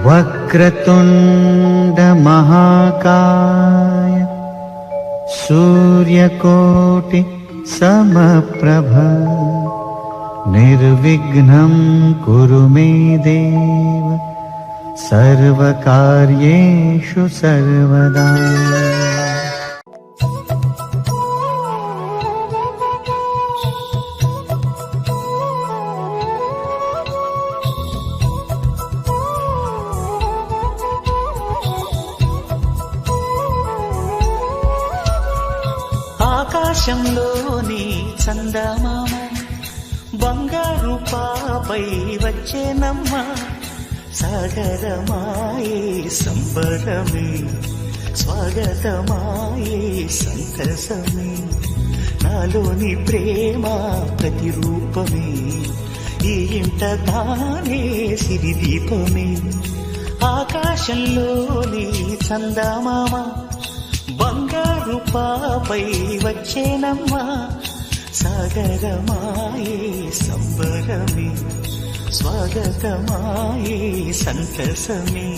वक्रतुंड महाकाय सूर्यकोटि समप्रभ निर्विघ्नं कुरु मे देव सर्वकार्येषु सर्वदा। ఆకాశంలోని చందమామ బంగారు పాపై వచ్చేనమ్మ సాగరమాయే సంబరమే స్వాగతమాయే సంతసమే నాలోని ప్రేమ ప్రతిరూపమే ఈ ఇంట తానే సిరిదీపమే ఆకాశంలోని చందమామ బంగారు పాపై వచ్చేనమ్మా సాగరమాయే సంబరమే స్వాగతమాయే సంతసమే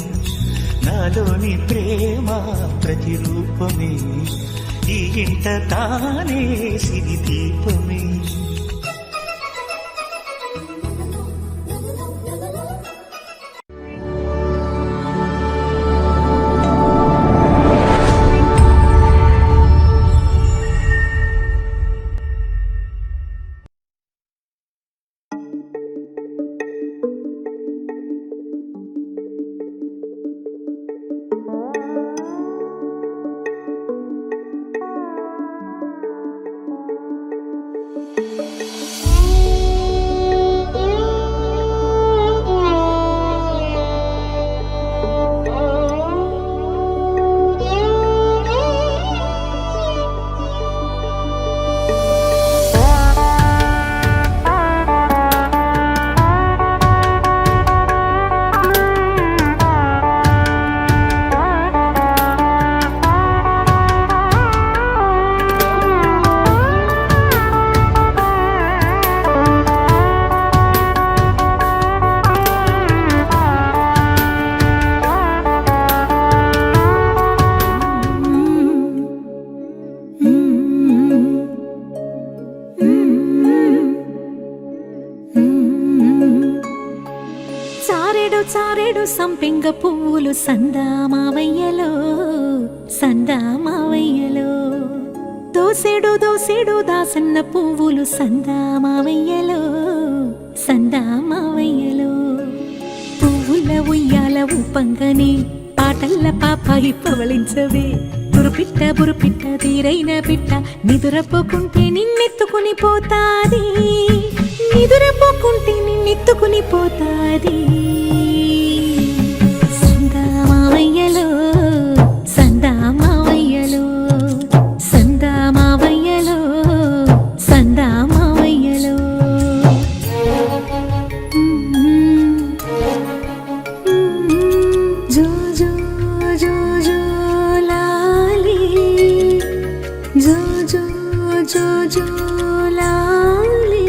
నాలోని ప్రేమ ప్రతిరూపమే ఈ ఇంట తానే సిరిదీపమే చారెడు సంపెంగ పువ్వులు సందామావయ్యలో సందామావయ్యలో దోసెడు దాసన్న పువ్వులు సందామావయ్యలో సందామావయ్యలో పువ్వుల ఉయ్యాల ఊపంగని పాటల్ల పాపాయి పవళించవే బురుపిట్ట తీరైన పిట్ట నిదురపోకుంటే నిన్నెత్తుకుని పోతాది నిదురపోకుంటే నిన్నెత్తుకుని పోతాది సందామావయ్యలో సందామావయ్యలో సందామావయ్యలో సందామావయ్యలో జో జో జో జో లాలి జో జో జో జో లాలి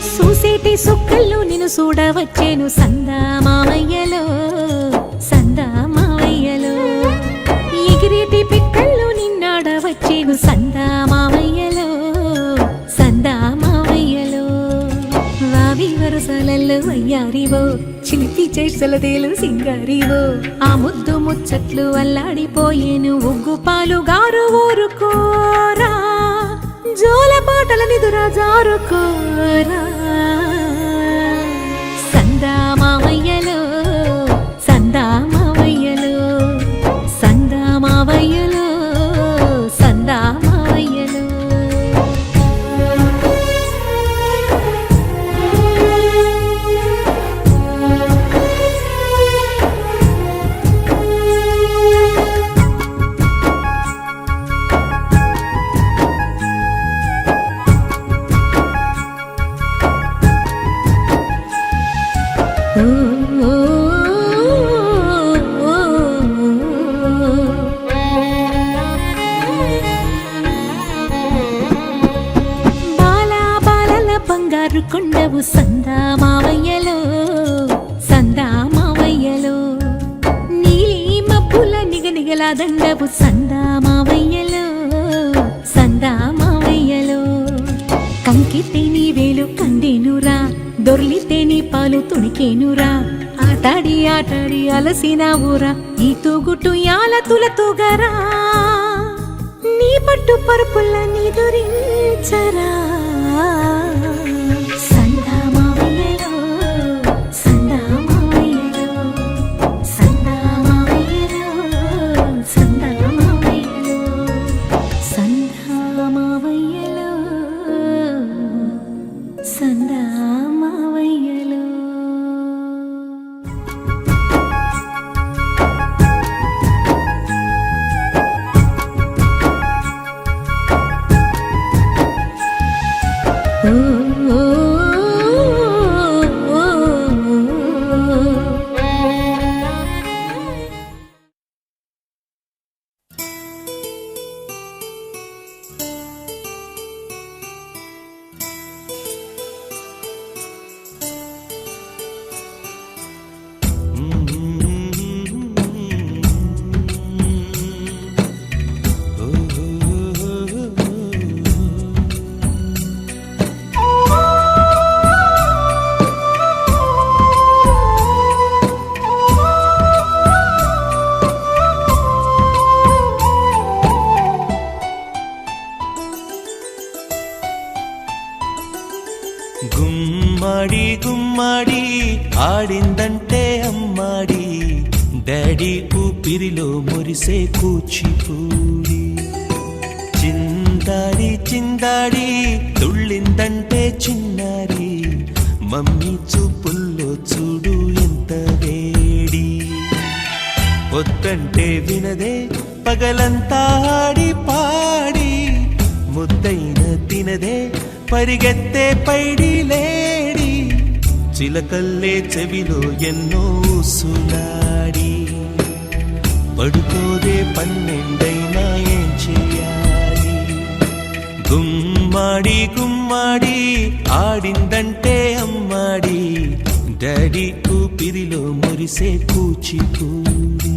చూసేటి సుక్కల్లో నిన్ను చూడవచ్చేను సందామావయ్యలో సందామావయ్యలో ఎగిరేటి పిక్కల్లో నిన్నాడవచ్చేను సందామావయ్యలో సందామావయ్యలో వావి వరుసలల్లో అయ్యారివో చిలిపి చేసలదేలు సింగారివో ఆ ముద్దు ముచ్చట్లు అల్లాడిపోయేను ఉగ్గు పాలు గారు ఊరుకోరా జోల పాటల నిదురా జారుకోరా సందామావయ్యలో సందామావయ్యలో సందామావయ్యలో సందామావయ్యలో ఓ, ఓ, ఓ, బాలా బాలల బంగారు కొండవు సందా మావయ్యలో సందా మావయ్యలో నీలి మబ్బుల నిగనిగల దండవు సందా మావయ్యలో సందా మావయ్యలో కంకితే నీ వేలు కందేనురా దొర్లితే నీ పాలు తుణికేనురా ఆటాడి ఆటాడి అలసిన ఊరా ఈ తూగుటు యాల తులతూగరా నీ పట్టు పరుపుల్ల నీ దురించరా సందా మావయ్యలో సందా మావయ్యలో సందా మావయ్యలో సందా మావయ్యలో సందా మావయ్యలో సందా మావయ్యలో ఓ, ఓ, ఓ, ఓ. గుమ్మడి గుమ్మడి ఆడిందంటే అమ్మాడి డాడీ ఊపిరిలో మురిసే కూచిపూడి చిందాడి చిందాడి తుళ్ళిందంటే చిన్నారి మమ్మీ చూపుల్లో చూడు ఎంత వేడి వద్దంటే వినదే పగలంతా ఆడి పాడి ముద్దైన తినదే పరిగెత్తే పైడి లేడి చిలకల్లే చెవిలో ఎన్నో సులాడి పడుకోదే పన్నెండైనా ఏం చేయాలి గుమ్మాడి గుమ్మాడి ఆడిందంటే అమ్మాడి డాడీ ఊపిరిలో మురిసే కూచిపూడి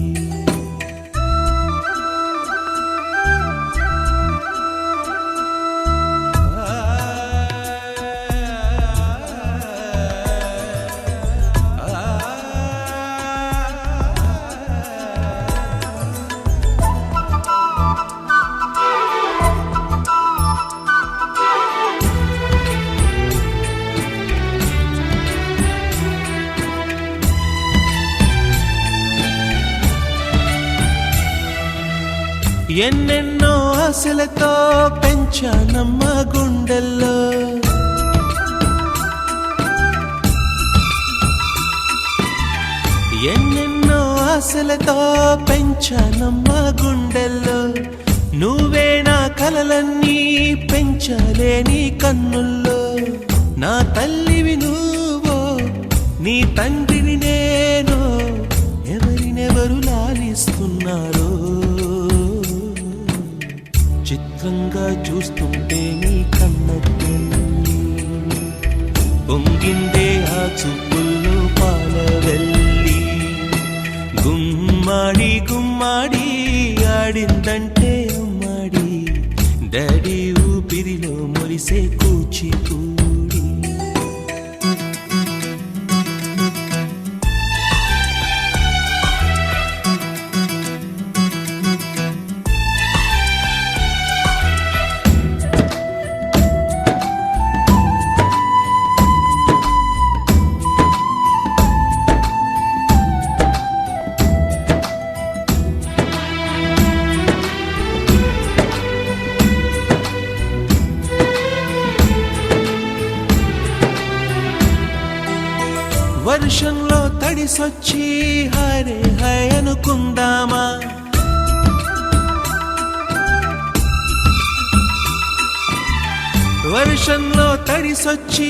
ఎన్నెన్నో ఆశలతో పెంచానమ్మ గుండెల్లో ఎన్నెన్నో ఆశలతో పెంచానమ్మ గుండెల్లో నువ్వే నా కలలన్నీ పెంచాలే నీ కన్నుల్లో నా తల్లివి నువ్వో నీ తండ్రిని నేను ఎవరినెవరు లాలిస్తున్నారో చిత్రంగా చూస్తుంటే నీ కన్నట్టు పొంగిందే ఆ చూపుల్లో పాలవెల్లి గుమ్మాడి గుమ్మాడి ఆడిందంటే అమ్మాడి డాడీ ఊపిరిలో మురిసే కూచిపూడి వర్షంలో తడిసొచ్చి హరే హై అనుకుందామా వర్షంలో తడిసొచ్చి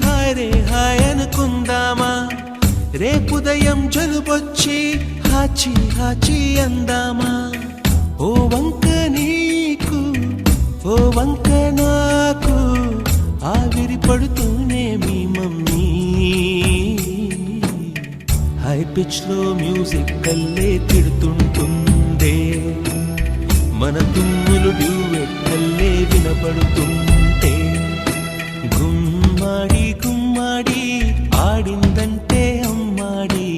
హరే హాయ్ అనుకుందామా రేపుదయం జలుబొచ్చి హాచి హాచి అందామా ఓ వంక నీకు ఓ వంక నాకు ఆవిరి పడుతూనే మీ మమ్మీ హై పిచ్ లో మ్యూజిక్ కల్లే తిడుతుంటుందే మన తుమ్ములు డ్యూయెట్ కల్లే వినపడుతుంటే గుమ్మాడి గుమ్మాడి ఆడిందంటే అమ్మాడి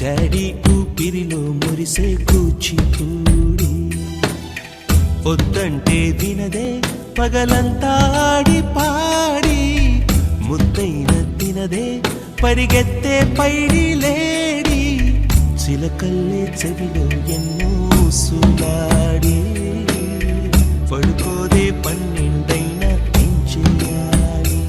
డాడీ ఊపిరిలో మురిసే కూచిపూడి వద్దంటే వినదే పగలంతా ఆడి పాడి ముద్దైన తినదే పరిగెత్తే పైడి లేడి చిలకల్లే చెవిలో ఎన్నో సులాడి పడుకోదే పన్నెండైనా ఏం చేయాలి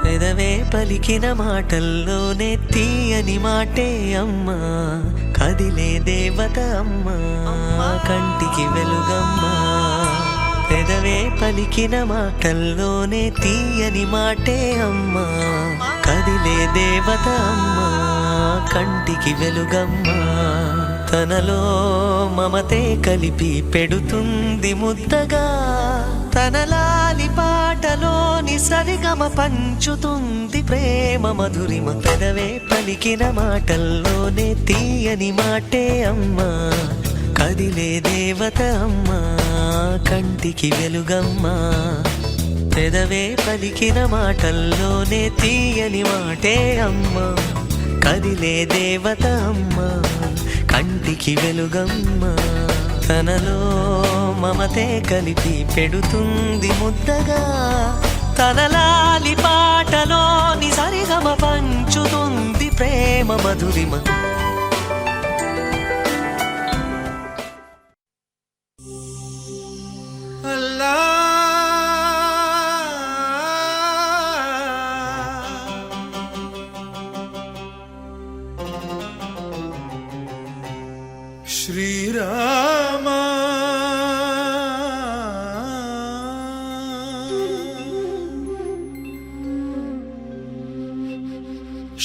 పెదవే పలికిన మాటల్లోనే తీయని మాటే అమ్మా కదిలే దేవత అమ్మా కంటికి వెలుగమ్మా పెదవే పలికిన మాటల్లోనే తీయని మాటే అమ్మా కదిలే దేవత అమ్మా కంటికి వెలుగమ్మా తనలో మమతే కలిపి పెడుతుంది ముద్దగా తనలాలి పాటలోని సరిగమ పంచుతుంది ప్రేమ మధురిమ పెదవే పలికిన మాటల్లోనే తీయని మాటే అమ్మా కదిలే దేవత అమ్మా కంటికి వెలుగమ్మా పెదవే పలికిన మాటల్లోనే తీయని మాటే అమ్మా కదిలే దేవత అమ్మా కంటికి వెలుగమ్మా తనలో మమతే కలిపి పెడుతుంది ముద్దగా తనలాలి పాటలోని సరిగమ పంచుతుంది ప్రేమ మధురిమ అల్లా శ్రీరామ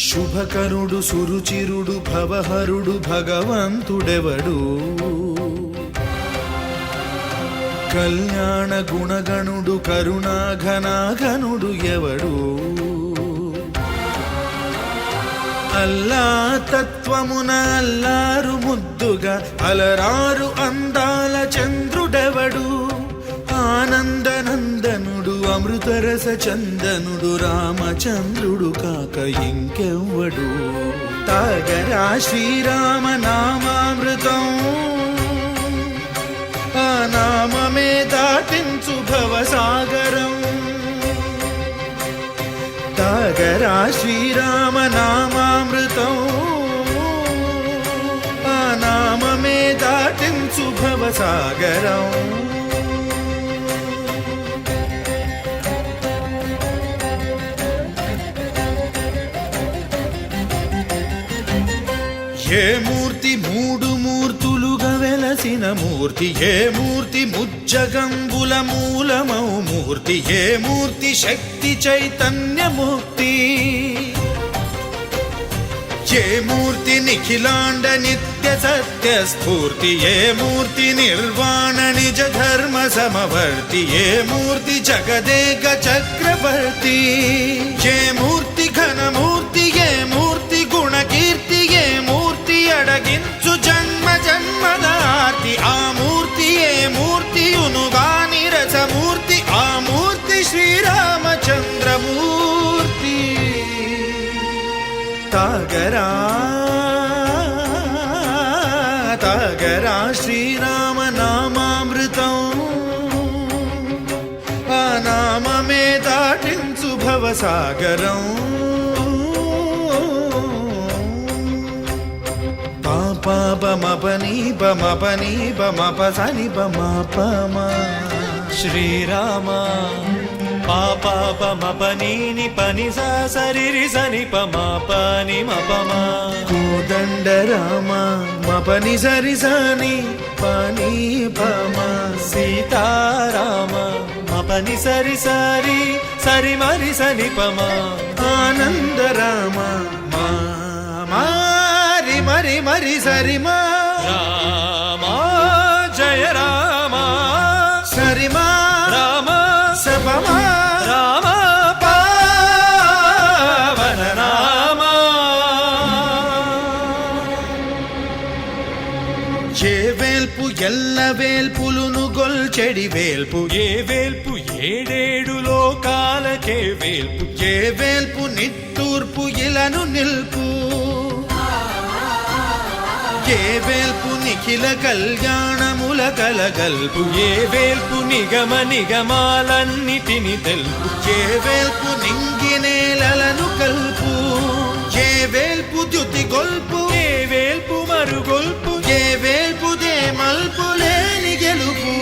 శుభకరుడు సురుచిరుడు భవహరుడు భగవంతుడెవడు కళ్యాణ గుణగణుడు కరుణాఘనాఘనుడు ఎవడు అల్లా తత్వమున అల్లారు ముద్దుగా అలరారు అందాల చంద్రుడెవడు ఆనందనందనుడు అమృతరస చందనుడు రామచంద్రుడు కాక ఇంకెవ్వడు తాగరా శ్రీరామ నామామృతం ఆ నామమే దాటించు భవసాగరం తాగరా శ్రీరామ నామామృతం ఆ నామమే దాటించు భవసాగరం ఏ మూర్తి మూడు మూర్తులుగా వెలసిన మూర్తి ఏ మూర్తి ముజ్జగంబుల మూలమౌ మూర్తి ఏ మూర్తి శక్తి చైతన్యముక్తి ఏ మూర్తి నిఖిలాండ నిత్య సత్య స్ఫూర్తి ఏ మూర్తి నిర్వాణ నిజ ధర్మ సమవర్తి ఏ మూర్తి జగదేక చక్రవర్తి ఏ మూర్తి ఘనమూర్తి ఏ మూర్తి గుణకీర్తి ఏ మూర్తి అడగించు జన్మ జన్మదార్తి ఆ మూర్తి ఏ మూర్తి ఉనుగాని రసమూర్తి ఆ మూర్తి శ్రీరామచంద్రమూర్తి తాగరా తాగరా శ్రీరామ నామామృతం ఆ నామమే దాటించు భవసాగరం పాప మపని బమపని బమప సని బమపమ శ్రీరామ పాప మపనీని పని సరి సని పని మపమా కోదండ రామ మపని సరి సని పని పమా సీతారామ మపని సరి సరి సరి మరి సని పమా ఆనంద రామ మారి మరి మరి సరి మా రామ జయ రామ సరిమా రామ సపమా రామ పావన రామ చేవేల్పు ఎల్ల వేల్పులును గొల్చెడి వేల్పు ఏ వేల్పు ఏడేడు లోకాలకే వేల్పు ఏ వేల్పు నిట్టూర్పు ఇలను నిల్పు ఏ వేల్పు నిఖిల కళ్యాణముల కలగల్పు ఏ వేల్పు నిగమ నిగమాలన్నిటిని తెలుపు ఏ వేల్పు నింగి నేలలను కల్పు ఏ వేల్పు ద్యుతి గొల్పు ఏ వేల్పు మరుగొల్పు ఏ వేల్పు దే మల్పు లేని గెలుపు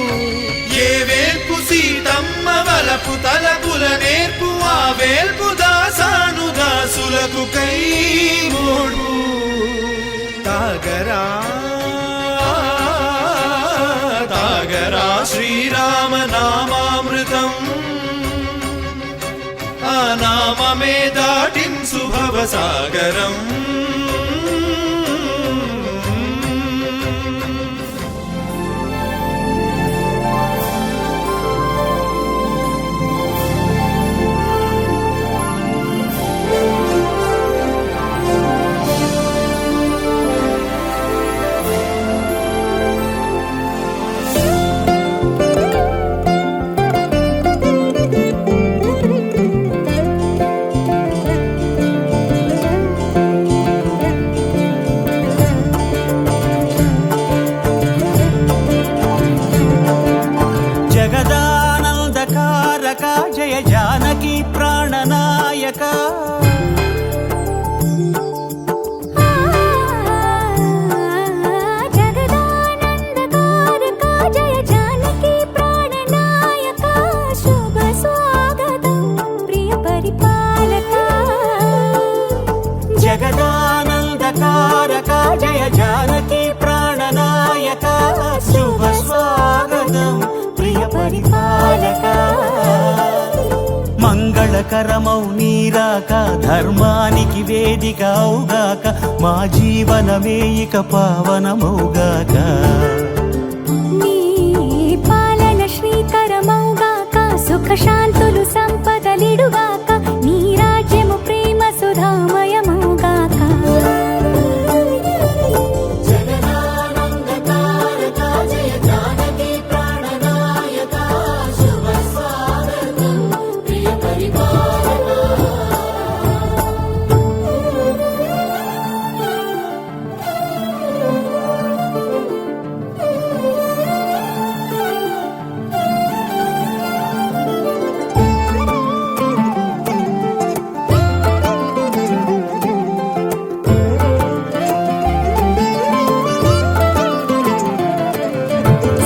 ఏ వేల్పు సీతమ్మ వలపు తలపుల నేర్పు ఆ వేల్పు దాసాను దాసులకు కై మోడు తాగరా తాగరా శ్రీరామ నామామృతం ఆ నామమే దాటింసు భవసాగరం జగదానందకారక జయ జానకి ప్రాణనాయక జగదానందకారక జయ జానకి ప్రాణనాయక శుభ స్వాగతం ప్రియ పరిపాలక జగదానందకారక జయ జానకి ప్రాణనాయక శుభ స్వాగతం ప్రియ పరిపాలక మంగళకరమౌ నీరాక ధర్మానికి వేదిక అవుగాక మా జీవనమే ఇక పావనమౌగాక నీ పాలన శ్రీకరమౌగాక సుఖ శాంతులు సంపదలిడుగాక నీ రాజ్యము ప్రేమ సుధామయమౌగాక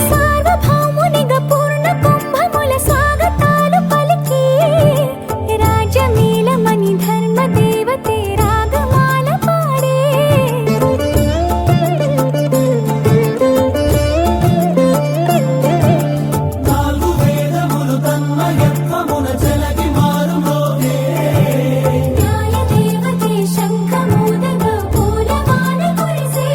సార్వభౌమునిగా పూర్ణ కుంభముల స్వాగతాలు పలికి రాజమేళమణి ధర్మ దేవతే రాగమాల పాడే నాలుగు వేదములు తన్మయత్వమున చెలగి మారుమోగే న్యాయ దేవతే శంఖమూదగా పూలమాల కురిసే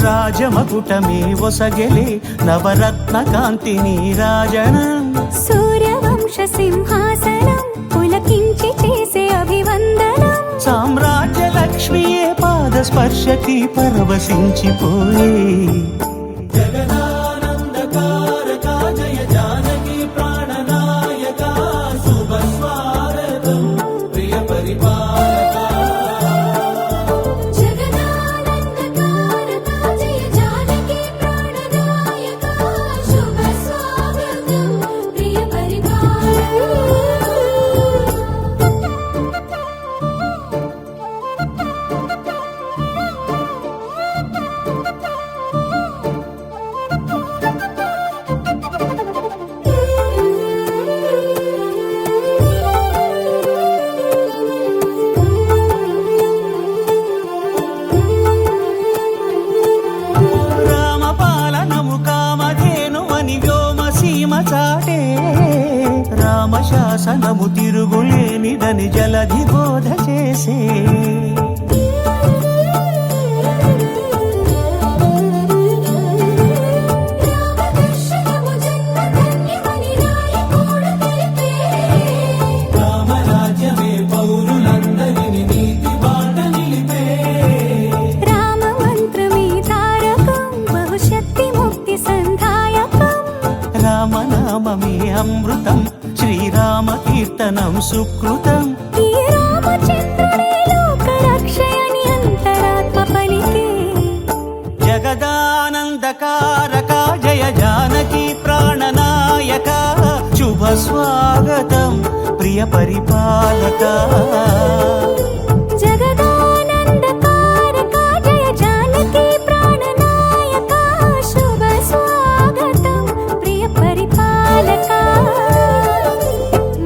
రాజమకుటమే ఒసగెలే నవరత్న కాంతిని రాజనం సూర్యవంశ సింహాసనం పులకించి చేసే అభివందనం సామ్రాజ్య లక్ష్మియే పాద స్పర్శకి పరవశించిపోయే జగదానందకారక జయ జానకి ప్రాణనాయక శుభ స్వాగతం ప్రియ పరిపాలక జగదానందకారక జయ జానకి ప్రాణనాయక శుభ స్వాగతం ప్రియ పరిపాలక చాటే రామశాసనము తిరుగులేనిదని జలధి బోధ చేసే రామదర్శనము జన్మధన్యమని నాయకుడు తెలిపే రామరాజ్యమే పౌరులందరిని నీతి బాట నిలిపే రామ మంత్రమే తారకం బహుశక్తి ముక్తి సంధాయకం రామనామమే అమృతం శ్రీరామ కీర్తనం సుకృతం ఈ రామచంద్రుడే లోక రక్షయని అంతరాత్మ పలికే జగదానందకారక జయ జానకి ప్రాణనాయక శుభ స్వాగతం ప్రియ పరిపాలక జగదానందకారక జయ జానకి ప్రాణనాయక శుభ స్వాగతం ప్రియ పరిపాలక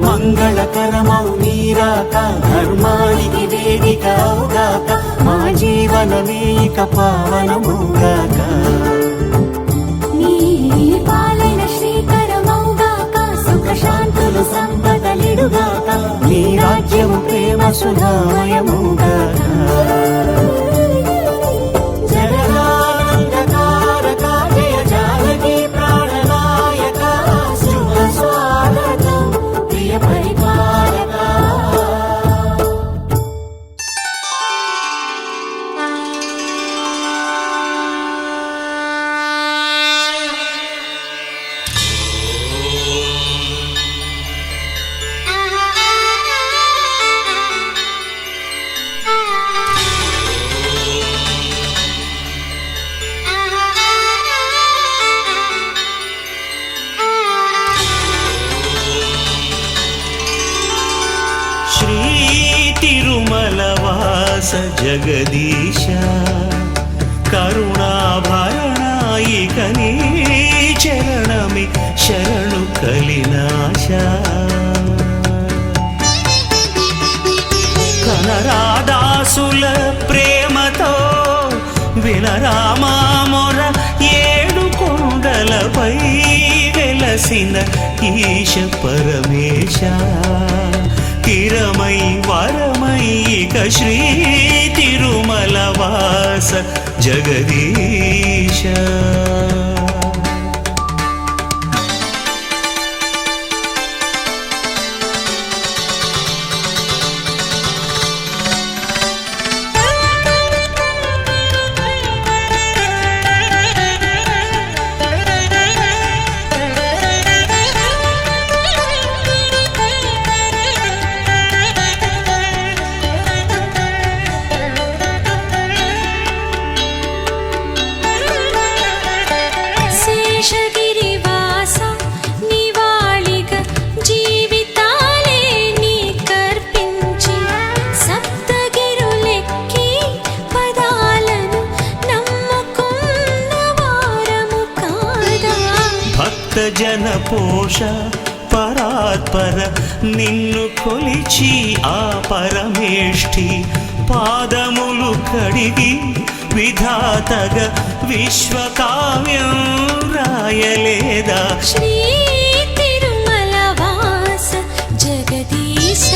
మంగళకరమౌ నీరాక ధర్మానికి వేదిక అవుగాక మా జీవనమే ఇక పావనముగాక నీ పాలన శ్రీకరమౌగాక సుఖ శాంతులు సంపదలిడుగాక నీ రాజ్యము ప్రేమ సుధామయముగాక జగదానందకారక జయ జానకి ప్రాణనాయక శుభ స్వాగతం ప్రియ పరిపాలక శ్రీ తిరుమలవాస జగదీశ కరుణాభరణాయిక నీ చరణమి శరణు కలినాశ కనరాదాసుల ప్రేమతో వినరామామొర ఏడు కొండలపై వెలసిన ఈశ పరమేశ కిరమై వరమై ఇక శ్రీ తిరుమలవాస జగదీశ శేషగిరివాస నివాళిగా జీవితాలే నీ కర్పించి సప్తగిరులెక్కి పదాలను నమ్ముకున్న వారము కాదా భక్త జన పోష పరాత్పర నిన్ను కొలిచి ఆ పరమేష్ఠి పాదములు కడిగి విధాతగ విశ్వకావ్యం రాయలేదా శ్రీ తిరుమలవాస జగదీశ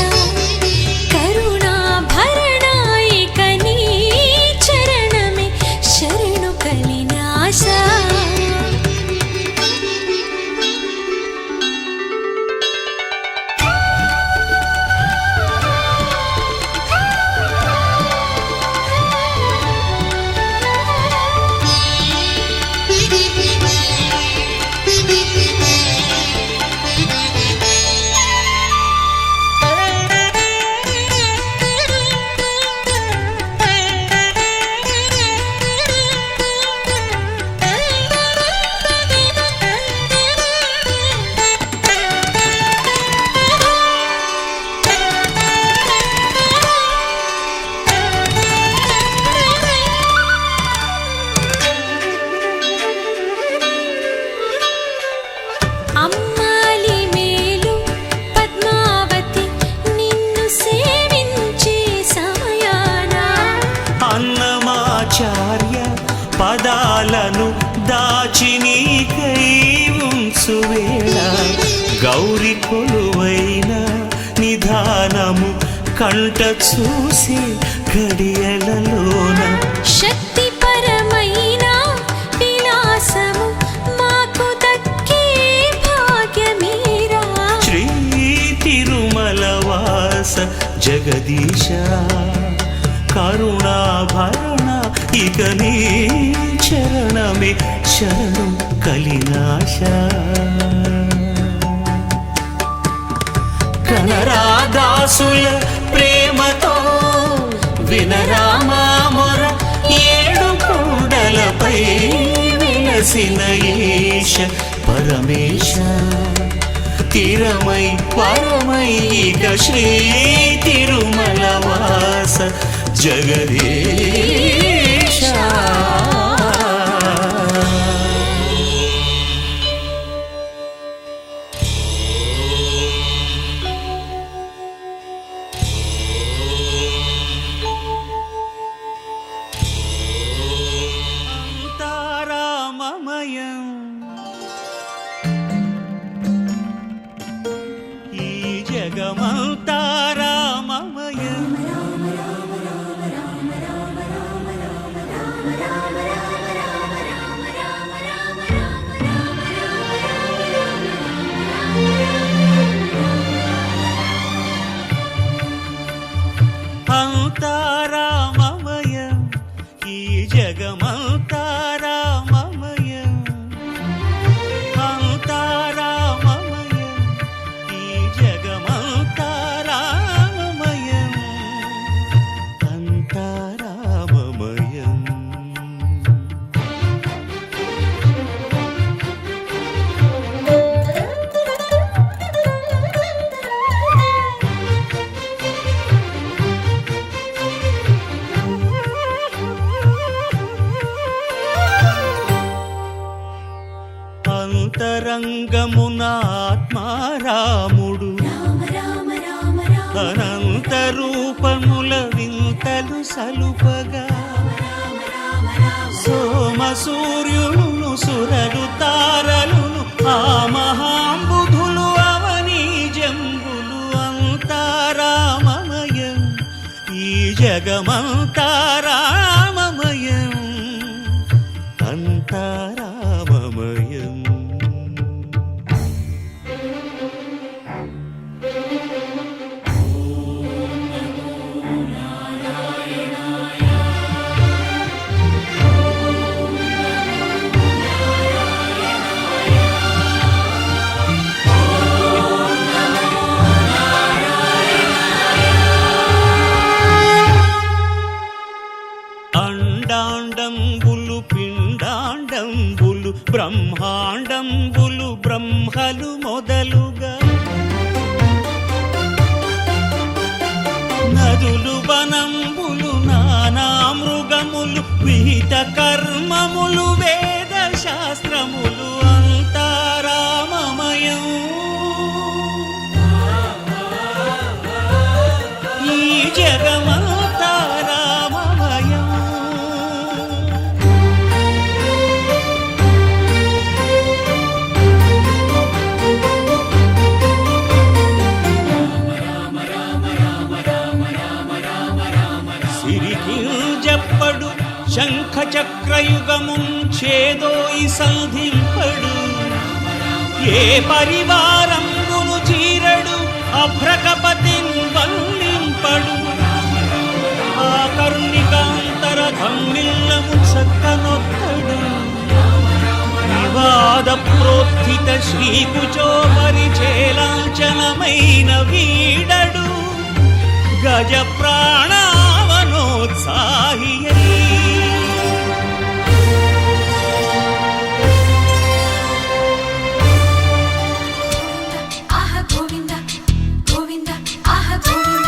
కరుణాభరణాయిక నీ చరణమే శరణు కలినాశ గౌరి కొలువైన నిధానము కంట చూసి గడియలలోన శక్తి పరమైన విలాసము మాకు దక్కే భాగ్యమీరా. శ్రీ తిరుమల వాస జగదీశ కరుణాభరణ ఇక నీ చరణమే శరణు కలినాశ. కనరాదాసుల ప్రేమతో వినరామా మొర ఏడు కొండలపై విలసిన ఈశ పరమేశ తిరమై పరమై ఇక శ్రీ తిరుమల వాస జగదీశ. తారామమయం ఈ జగమంతారామమయం అంతారామమయం ఈ జగమంతారామమయం అంతారామమయం ఈ జగమంతారామమయం అంతారామమయం. అంతరంగమున ఆత్మారాముడు అనంత రూపముల వింతలు సలుపగా సోమ సూర్యులను సురలు తారలును ఆ మహాంబుధులు అవనీ జంబులు అంతారామమయం ఈ జగమంతారామమయం అంతారామమయం. అండాండంబులు పిండాండంబులు బ్రహ్మాండంబులు బ్రహ్మలు మొదలుగా నదులు వనంబులు నానా మృగములు విహిత కర్మములు వేద శాస్త్రములు అంతారామమయం ఈ జగమంతారామమయం. సిరికింజప్పడు శంఖ చక్రయుగముంచేదోయి సంధింపడు ఏ పరివారంబును చీరడు అభ్రకపతిన్ వల్లింపడు ఆ కర్ణికాంతర ధమ్మిల్లము చక్కనొత్తడు వివాద ప్రోత్థిత శ్రీకుచో పరిచేలాంచనమైన వీడడు గజ ప్రాణావనోత్సాహియై ఆహ గోవింద గోవింద ఆహ గోవింద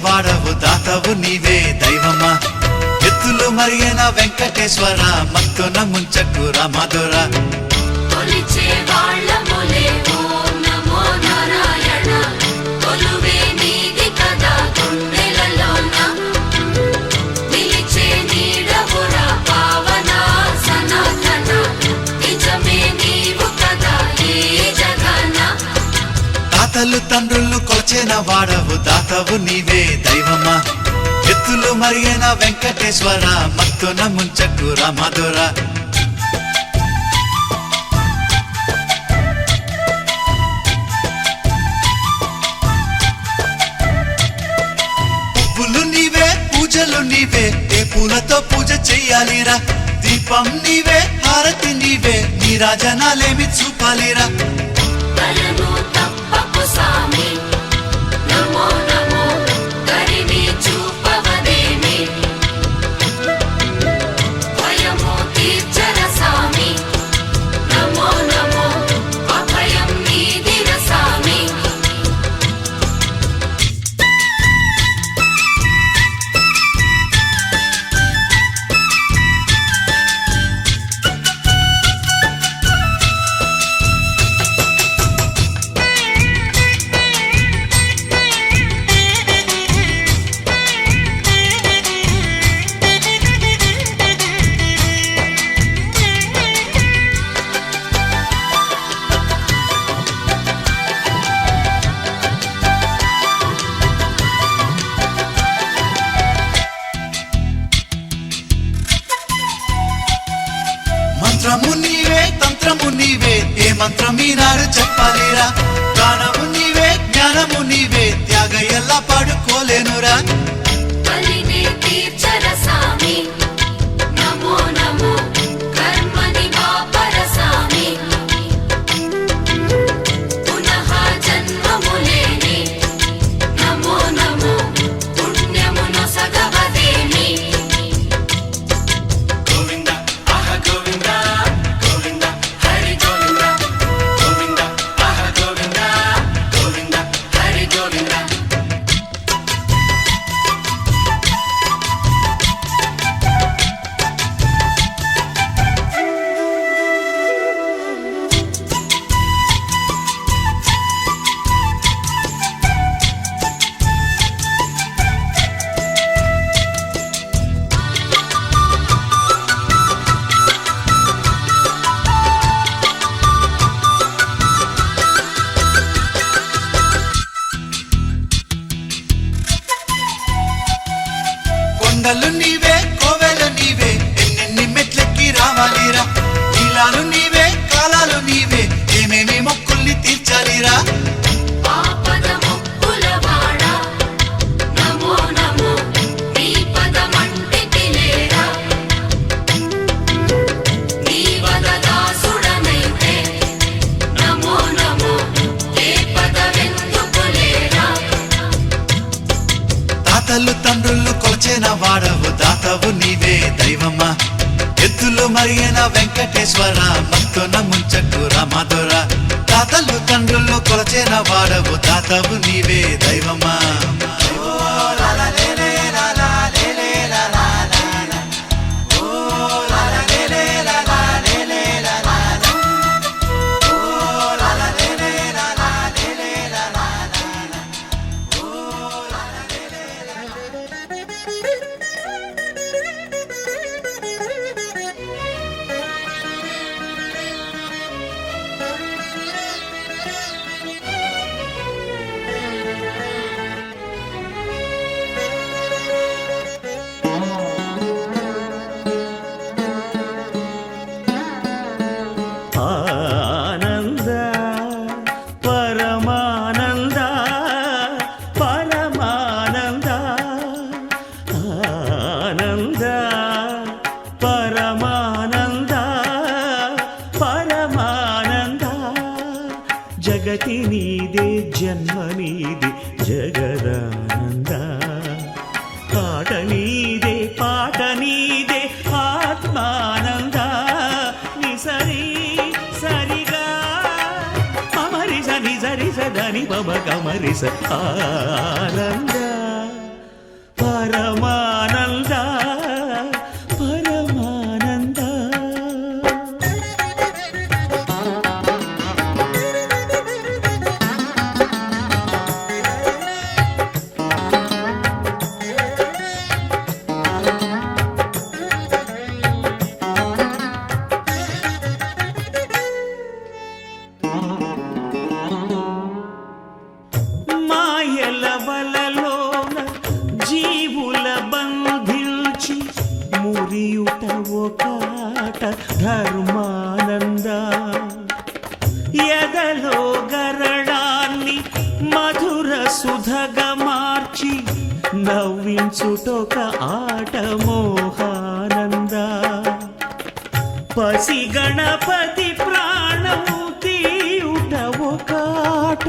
వాడవు దాతవు నీవే దైవమా ఎత్తులు మరిగిన వెంకటేశ్వర మత్తున ముంచకు రామధుర కొలిచే వాళ్ళములే ఓం నమో నారాయణ కొలువే నీది కదా గుండెలలోన నిలిచే నీడవురా పావన సనాతన నిజమే నీవు కదా ఈ జగన తాతలు తండ్రులు కొల్చిన వాడవు దాతవు నీవే దైవమా ఎత్తులు మరిగిన వెంకటేశ్వర మత్తున ముంచకు రామధుర పువ్వులు నీవే పూజలు నీవే ఏ పూలతో పూజ చెయ్యాలిరా దీపం నీవే హారతి నీవే నీ రాజనాలేమి చూపాలిరా కలను తప్పకు సామి నమో నమో కరిని చూపవదేమి భయము తీర్చర సామి నమో నమో అభయం నీదిర సామి మంత్రము నీవే తంత్రము నీవే ఏ మంత్రం ఈనాడు చెప్పాలిరా గానము నీవే జ్ఞానము నీవే త్యాగ ఎలా పాడుకోలేనురా కలిని తీర్చర సామి నమో నమో కర్మని వాపర సామి పునః జన్మములేని నమో నమో పుణ్యమును సగవదేమి గోవింద ఆహ గోవింద గోవింద హరి గోవింద గోవింద ఆహ గోవింద గోవింద హరి గోవింద కొండలు నీవే కోవెలు నీవే ఎన్నెన్ని మెట్లెక్కి రావాలిరా నీలాలు నీవే కాలాలు నీవే ఏమేమి మొక్కుల్ని తీర్చాలిరా ఆపద ముక్కులవాడ నమో నమో నీ పదమంటి పిలేరా నీ వదదాసుడనైతే నమో నమో ఏ పదవెందుకులేరా తాతలు తండ్రులు కొల్చిన వాడవు దాతవు నీవే దైవమా ఎత్తులు మరిగిన వెంకటేశ్వర మత్తున ముంచకు రామధుర తాతలు తండ్రులు కొల్చిన వాడవు దాతవు నీవే దైవమా ఆనంద పరమానంద పరమానంద ఆనంద పరమానంద పరమానంద జగతి నీదే జన్మ నీది జగదానంద పాట నీదే పాట నీదే ఆత్మానంద నిసరి సరిగా మమరి సని సరి సదని పమ కమరి స ఆనంద తీయుట ఒకాట ధర్మానంద ఎదలో గరళాన్ని మధుర సుధగా మార్చి నవ్వించుటొక ఆట మోహానంద పసి గణపతి ప్రాణము తీయుట ఒకాట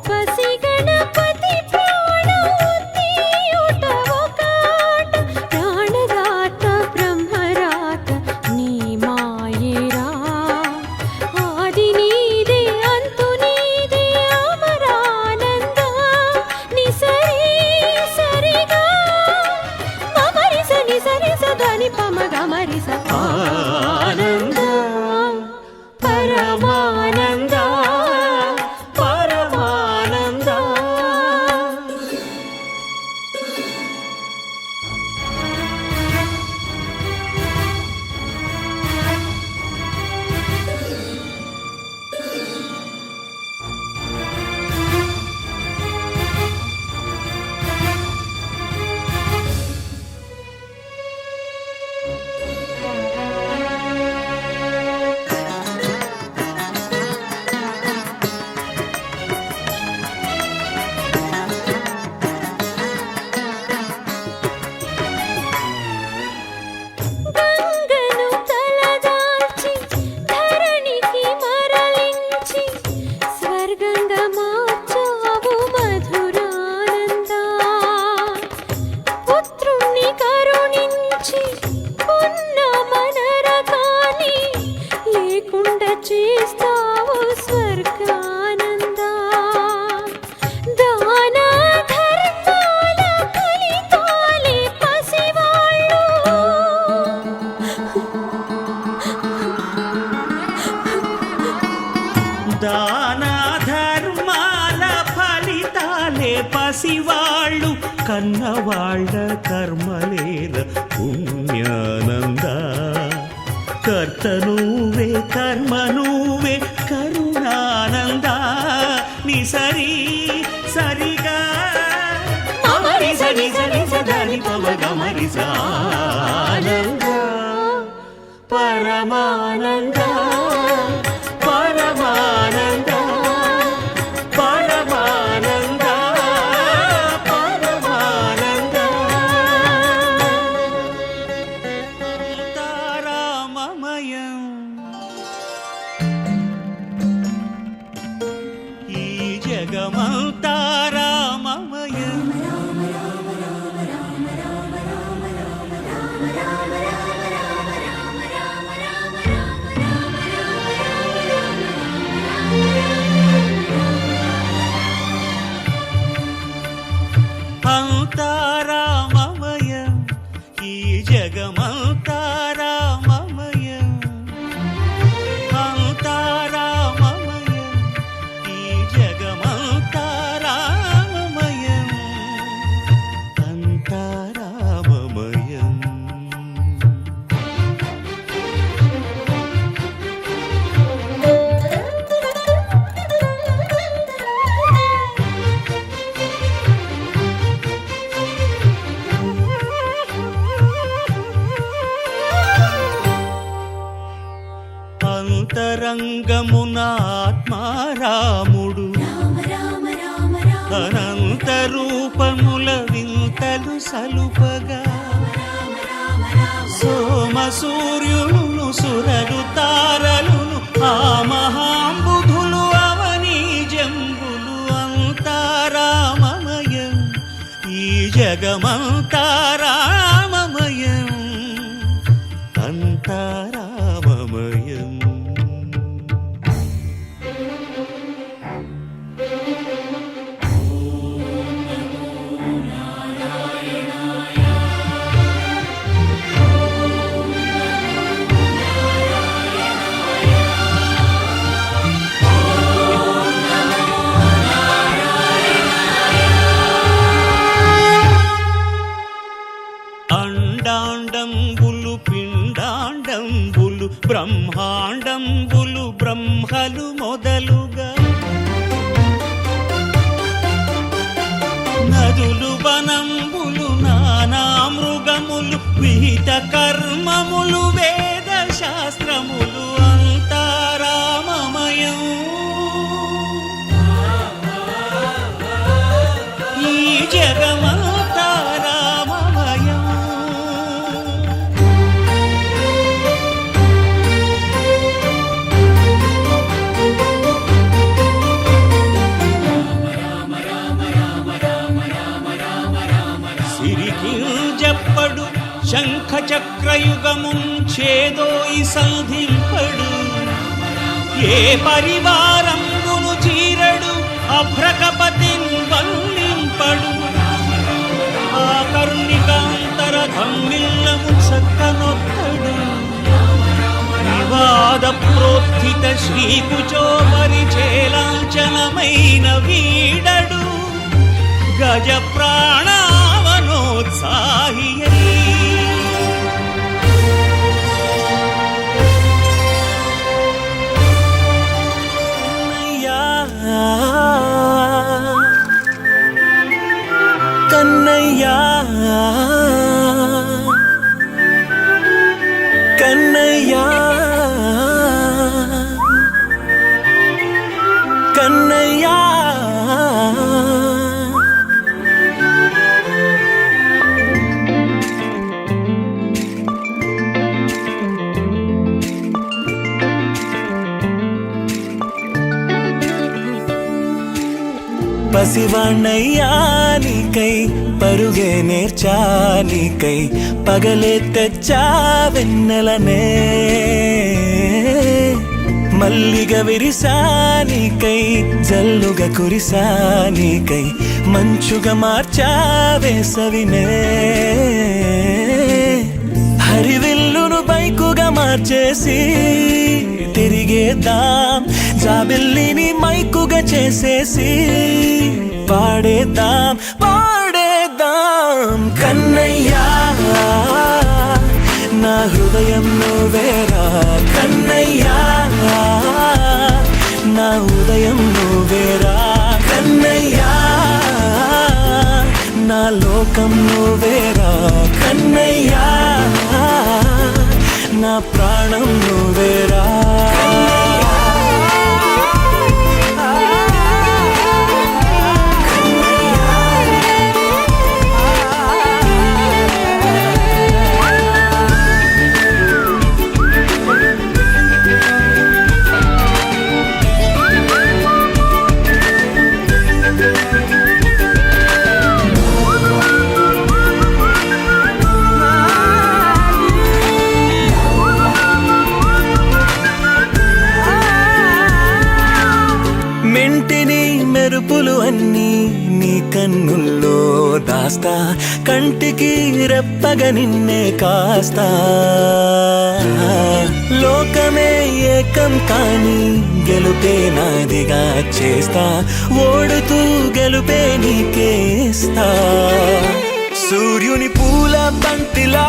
పసి గణపతి ప్రాణము తీయుట ఒకాట ప్రాణదాత బ్రహ్మరాత నీ మాయేరా ఆది నీదే అంతు నీదే అమరానంద ని సరి సరిగా మమరిస ని సరి సదని పమ గమరిస ఆనంద పరమానంద పరమానంద గంగను తలదాల్చి ధరణికి మరలించి స్వర్గంగా మార్చావు మధురానంద పుత్రుణ్ణి కరుణించి ఉన్న మనరకాన్ని లేకుండా చేస్తావు స్వర్గానంద దాన ధర్మాల ఫలితాలే పసివాళ్ళు దాన ధర్మాల ఫలితాలే పసివాళ్ళు కన్నవాళ్ళ కర్మలేల పుణ్యానంద కర్త నువ్వే కర్మ నువ్వే కరుణానంద ని సరి సరిగా మమరి సరి సరి సదని పమ గమరిస ఆనంద పరమానంద పరమానంద పరమానంద పరమానంద తారామమయం ఈ జగమంతా రామమయం అంతారామమయం ఈ జగమంతారామమయం అంతారామమయం ఈ జగమంతారామమయం అంతారామమయం అంతరంగమున ఆత్మారాముడు అనంత రూపముల వింతలు సలుపగా సోమ సూర్యులను సురలు తారలును ఆ మహాంబుధులు అవనీ జంబులు అంతారామమయం ఈ జగమంతారామమయం అంతారామమయం వివిధ కర్మములు వేద శాస్త్రములు అంతా రామమయం. ఈ జగమంతా రామమయం. సిరికింజప్పడు శంఖ చక్రయుగముంచేదోయి సంధింపడు. ఏ పరివారంబును చీరడు అభ్రకపతిన్ వల్లింపడు. ఆ కర్ణికాంతర ధమ్మిల్లము చక్కనొత్తడు. వివాద ప్రోత్థిత శ్రీకుచో పరిచేలాంచనమైన వీడడు. గజ ప్రాణావనోత్సాహియై కన్నయ్యా కన్నయ్యా కన్నయ్యా పసివాణ్ణయ్యా నీకై పరుగే నేర్చానికై పగలే తెచ్చా వెన్నెలనే. మల్లిగ విరిసానికై జల్లుగా కురిసానికై మంచుగా మార్చా వేసవినే. హరివిల్లును బైకుగా మార్చేసి తిరిగేద్దాం. జాబిల్లిని మైకుగా చేసేసి పాడేద్దాం పాడేద్దాం. కన్నయ్యా నా హృదయం నువ్వేరా. కన్నయ్యా నా ఉదయం నువ్వేరా. కన్నయ్యా నా లోకం నువ్వేరా. కన్నయ్యా నా ప్రాణం నువ్వేరా. మెంటిని మెరుపులు అన్నీ నీ కన్నుల్లో దాస్తా. కంటికి రెప్పగా నిన్నే కాస్తా. లోకమే ఏకం కాని గెలుపే నాదిగా చేస్తా. ఓడుతూ గెలుపే నీకేస్తా. సూర్యుని పూల బంతిలా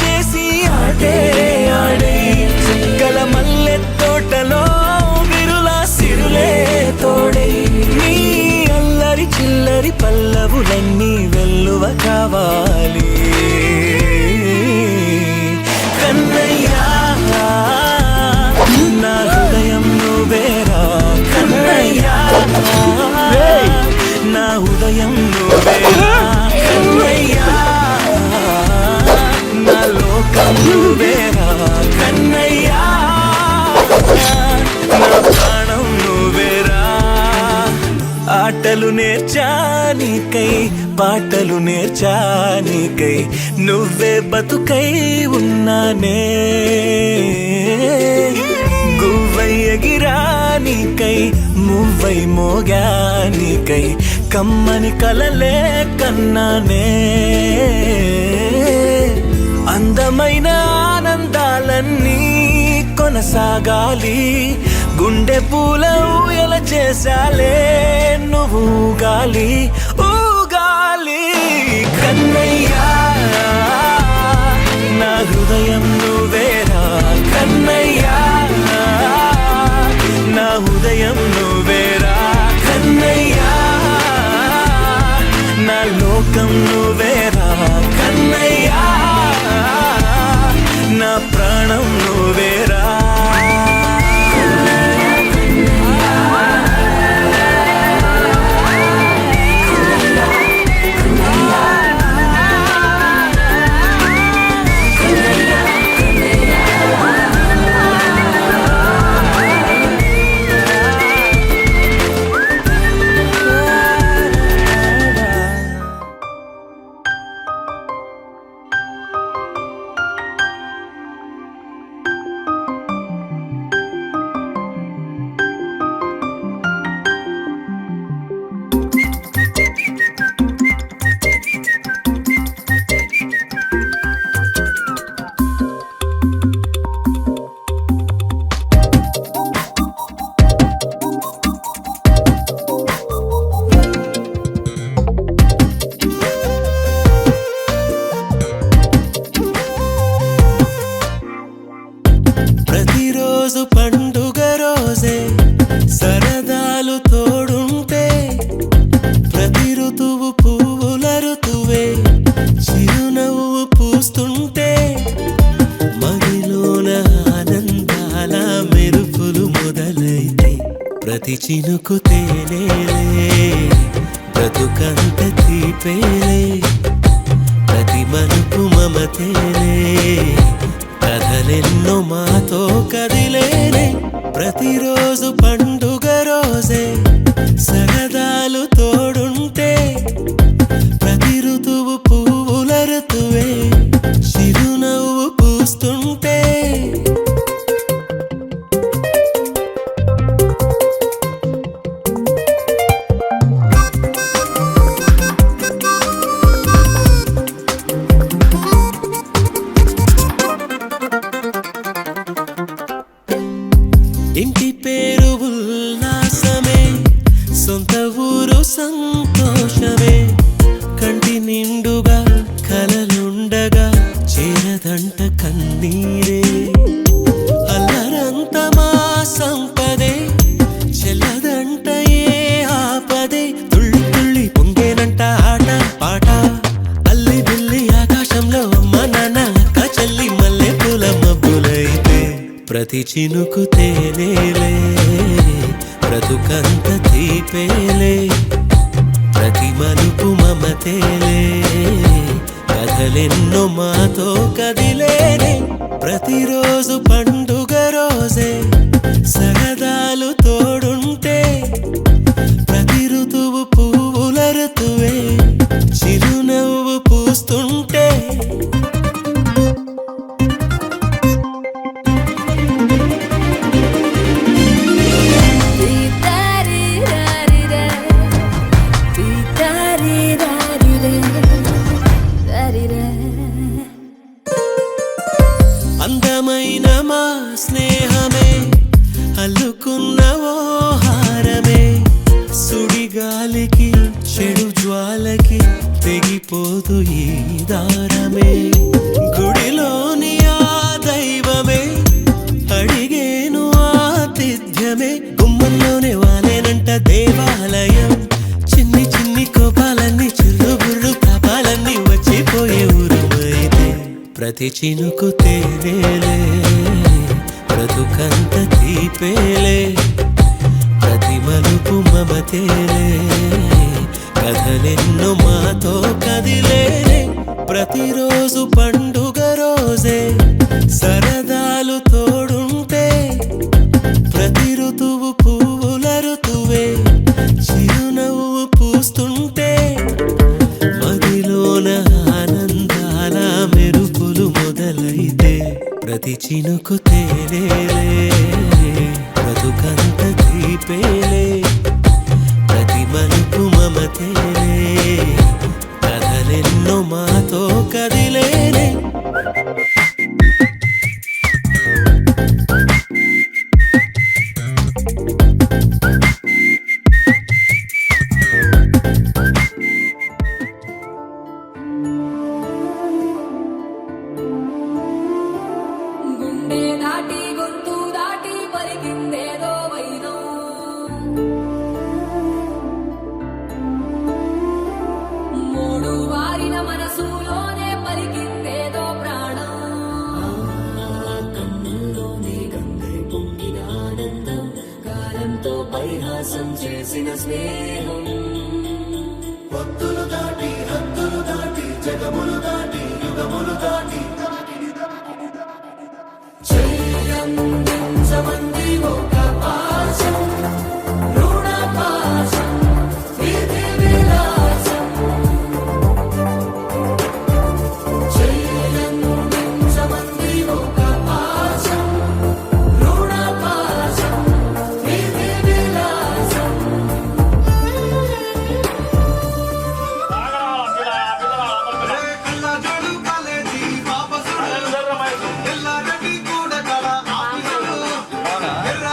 చేసి ఆడే ఆడే చుక్కల మల్లె తోటలో సిరులే తోడై నీ అల్లరి చిల్లరి పల్లవులన్నీ వెల్లువ కావాలి. కన్నయ్యా నా హృదయం నువ్వేరా. కన్నయ్యా నా ఉదయం నువ్వేరా. కన్నయ్యా నా లోకం నువ్వేరా. కన్నయ్యా నా ప్రాణం నువ్వేరా. ఆటలు నేర్చానికై పాటలు నేర్చానికై నువ్వే బతుకై ఉన్నానే. గువ్వై ఎగిరానికై మువ్వై మోగానికై కమ్మని కలలే కన్నానే. అందమైన ఆనందాలన్నీ కొనసాగాలి. గుండె పూల ఊయల చేసాలే నువ్వు ఊగాలి ఊగాలి. కన్నయ్యా నా హృదయం నువ్వేరా. కన్నయ్యా నా ఉదయం నువ్వేరా. కన్నయ్యా నా లోకం నువ్వేరా. కన్నయ్యా చినుకు తేనేలే బ్రతుకంత తీపేలే ప్రతి మలుపు మమతేలే కథలెన్నో మాతో కదిలేనే ప్రతిరోజు పండుగ రోజే సరదాలు తోడుంటే ప్రతి ఋతువు పువ్వుల ఋతువే చిరునవ్వు పూస్తుంటే ఇంటి పేరు ఉల్లాసమే సొంత ఊరు సంతోషమే కంటి నిండుగా కలలుండగా చేరదంట కన్నీరే అల్లరంత మా సంపదే చెల్లదంట ఏ ఆపదే తుళ్ళి తుళ్ళి పొంగేనంట ఆట పాట అల్లి బిల్లి ఆకాశంలో అమ్మ నాన్న అక్క చెల్లి మల్లె పూల మబ్బులైతే ప్రతి చినుకు తేనేలే బ్రతుకంత తీపేలే ప్రతి మలుపు మమతేలే కథలెన్నో మాతో కదిలేనే ప్రతిరోజు పండుగ రోజే సరదాలు తోడుంటే ప్రతి ఋతువు పువ్వుల ఋతువే చిరునవ్వు పూస్తుంటే అందమైన మా స్నేహమే అల్లుకున్న ఓ హారమే సుడిగాలికి చెడు జ్వాలకి తెగిపోదు ఈ దారమే గుడిలోని ఆ దైవమే అడిగేను ఆతిథ్యమే గుమ్మంలోనే వాలేనంట దేవాలయం చిన్ని చిన్ని కోపాలన్నీ చిల్లు బుర్రు తాపాలన్నీ వచ్చిపోయే ఊరుమైతే ప్రతి చినుకు తేనేలే బ్రతుకంత తీపేలే ప్రతి మలుపు మమతేలే కథలెన్నో మాతో కదిలేనే ప్రతిరోజు పండుగ రోజే సరదాలు తోడుంటే ప్రతి ఋతువు పువ్వుల ఋతువే చిరునవ్వు పూస్తుంటే మదిలోన ఆనందాల మెరుపులు మొదలైతే ప్రతి చినుకు తేనేలే బ్రతుకంత తీపేలే ప్రతి మలుపు మమతేలే కథలెన్నో మాతో కదిలేనే గుండె దాటి గొంతు దాటి పలికిందేదో వైనం మూడు వారిన మనసులోనే పలికిందేదో ప్రాణం కన్నుల్లోనే గంగై పొంగిన ఆనందం కాలంతో పరిహాసం చేసిన స్నేహం భక్తులు దాటి హద్దులు దాటి జగములు దాటి యుగములు దాటి చెయ్యందించమంది ఒక పాశం రుణ పాశం విధి విలాసం చెయ్యందించమంది ఒక పాశం రుణ పాశం విధి విలాసం కళ్ళజోడు కాలేజీ వాపసు ఎల్లారెడ్డి కూడా కళ ఆఫీసులు ఎర్ర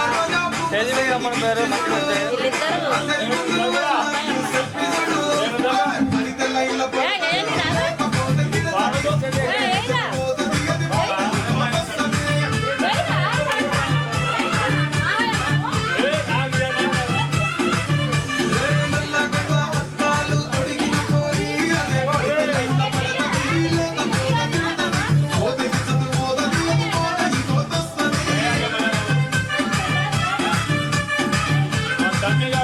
హీరో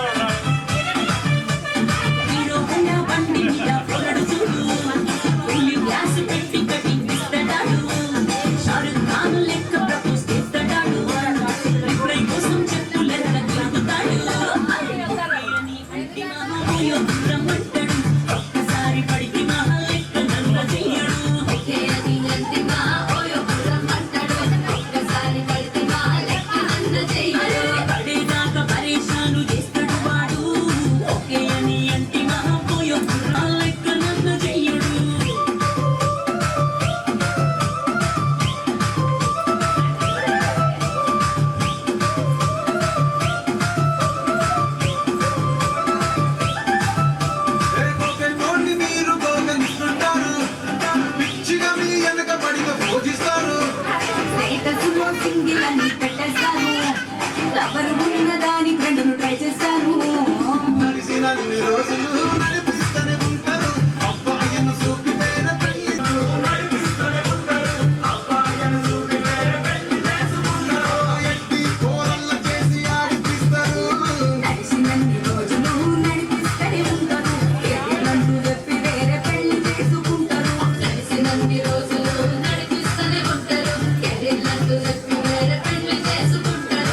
హోండా బండి మీద పొరడు చూడు వెళ్ళి గ్లాస్ పెట్టి కటింగ్ ఇస్తాడు షారుఖ్ ఖాన్ లెక్క ప్రపోజ్ చేస్తాడు రిప్లై కోసం చెప్పులెక్క తిరుగుతాడు అంటే మామయ్య దూరం అంటాడు ఒక్కసారి పడికి మహా లెక్క నల్ల చెయ్యడు పడేదాకా పరేషాను చేస్తాడు వాడు ఓకే అని అంటే మహాపోయ లెక్క నల్ల చెయ్యడు మీరు గోగనిస్తుంటారు పిచ్చిగా మీ వెనక పడిగా పూజిస్తారు స్టేటస్లో సింగిల్ అని పెట్టేస్తారు ఎవరు ఉన్నదాని ఫ్రెండ్ను ట్రై చేస్తారు నడిసిన అన్ని రోజులు నడిపిస్తూనే ఉంటారు అబ్బాయిను చూపితేన పెళ్లి నడిపిస్తూనే ఉంటారు అబ్బాయిను చూపితేన పెళ్లి చేసుకుంటారు ఎట్టి కోరల్ల చేసి ఆడిపిస్తారు నడిచినన్ని రోజులు నడిపిస్తూనే ఉంటారు ఎల్లంటూ చెప్పి వేరే పెళ్లి చేసుకుంటారు నడిచినన్ని రోజులు నడిపిస్తూనే ఉంటారు ఎల్లంటూ చెప్పి వేరే పెళ్లి చేసుకుంటారు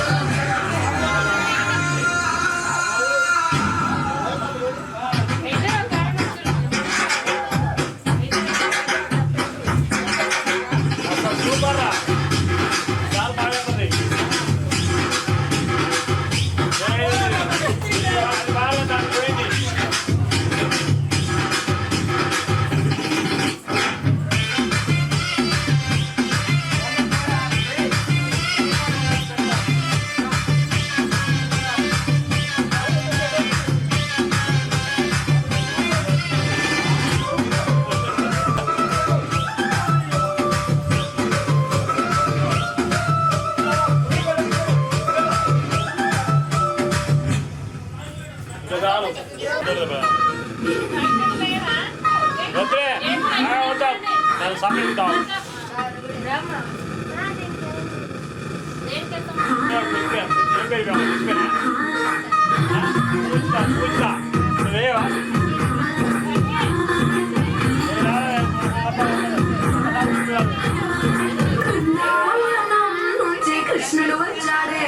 నుంచి కృష్ణుడు వచ్చాడే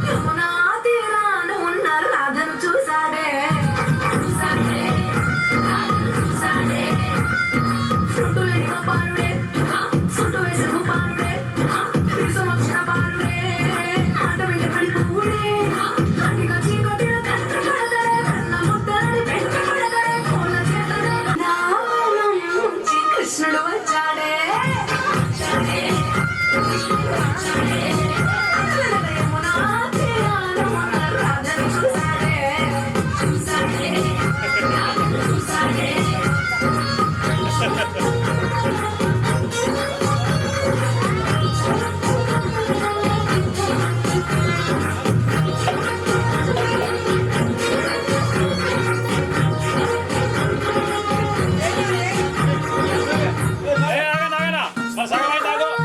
యమునా తీరాన ఉన్న రాధను చూసాడే చుట్టూ లెక్క పారుడే చుట్టూ వేసుకు పారుడే సమక్షణ పారుడే ఆట వెంట పడి పూడే అడిగా చీకటి కట్ట పడదే కన్న ముద్దరని పెంట పడదే కోల చేతదే నామం నుంచి కృష్ణుడు వచ్చాడే యమునా తీరాన ఉన్న రాధను చూసాడే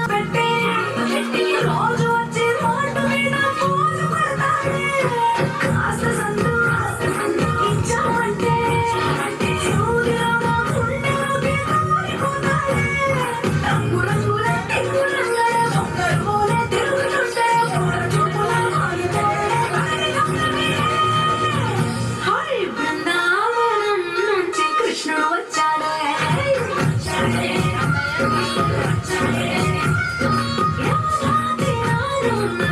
పెట్టి రోజు వచ్చి రోడ్డు మీద పూజ పడతాడే ఆస్త సందు ఇచ్చామంటే సూర్యరామ గుండెలోకి దూరిపోతాడే రంగురంగుల టింగురంగల ఒక్కరు పోలే తిరుగుతుంటే పూల చూపుల ఆగిపోయే హరి బృందావనం నుంచి కృష్ణుడు వచ్చాడే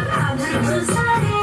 రాధను చూసాడే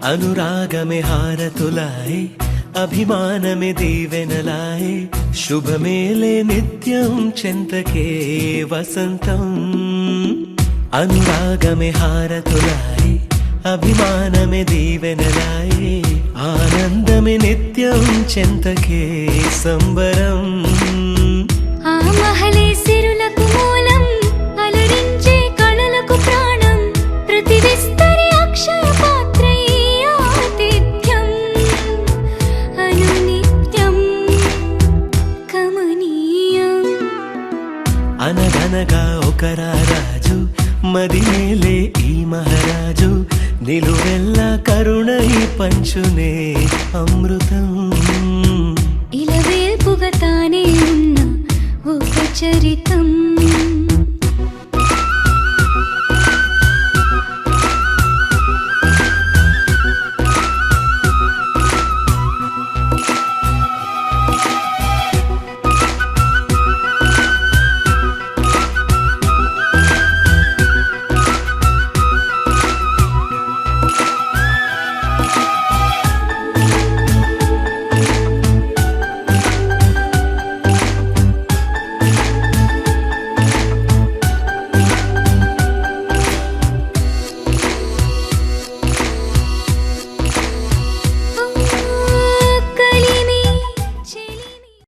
అనురాగమే హారతులాయే అభిమానమే దీవెనలాయే శుభమేలే నిత్యం చెంతకే వసంతం అనురాగమే హారతులాయే అభిమానమే దీవెనలాయే ఆనందమే నిత్యం చెంతకే సంబరం ఆ మహలే సిరులకు మూలం అలరించే కళలకు ప్రాణం ప్రతి విస్తరి అక్షయ పాత్రై ఆతిథ్యం అనునిత్యం కమనీయం అనగనగా ఒక రాజు మదిమేలే ఈ మహారాజు నిలువెల్లా కరుణై పంచునే అమృతం ఇలవేల్పుగా తానే ఉన్న ఒక చరితం